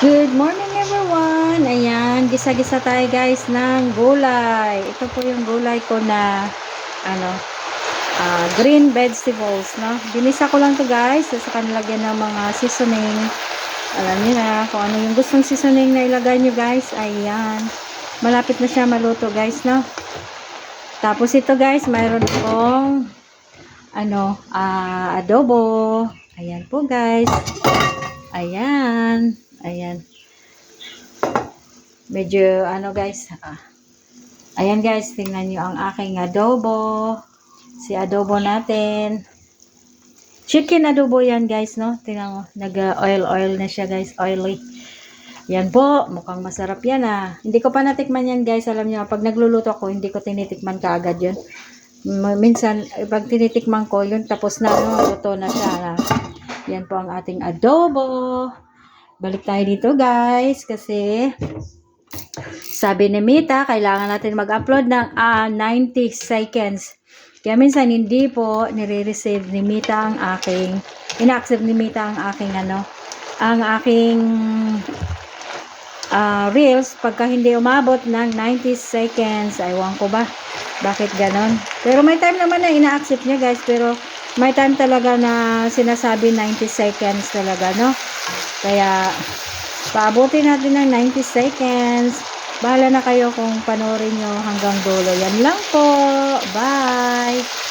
Good morning everyone! Ayan, gisa-gisa tayo guys ng gulay. Ito po yung gulay ko na green vegetables, no? Ginisa ko lang to guys, sa kanilagyan ng mga seasoning. Alam niyo na kung ano yung gustong seasoning na ilagay nyo guys. Ayan, malapit na siya maluto guys, no? Tapos ito guys, mayroon akong adobo. Ayan po guys. Ayan. Medyo guys, ayan guys, tingnan nyo ang aking adobo. Si adobo natin. Chicken adobo yan guys, no? Tingnan mo, nag-oil na siya guys, oily. Yan po, mukhang masarap yan Hindi ko pa natikman yan guys, alam nyo, pag nagluluto ako, hindi ko tinitikman kaagad yun. Minsan, pag tinitikman ko, yun tapos na, luto na siya Yan po ang ating adobo. Balik tayo dito guys, kasi sabi ni Mita, kailangan natin mag-upload ng 90 seconds. Kaya minsan hindi po nire-receive ni Mita ang aking, ina-accept ni Mita ang aking ang aking reels pagka hindi umabot ng 90 seconds. Aywan ko ba bakit ganon. Pero may time naman na ina-accept niya guys, pero may time talaga na sinasabi 90 seconds talaga, no? Kaya paabutin natin ng 90 seconds. Bahala na kayo kung panoorin nyo hanggang dulo. Yan lang po. Bye!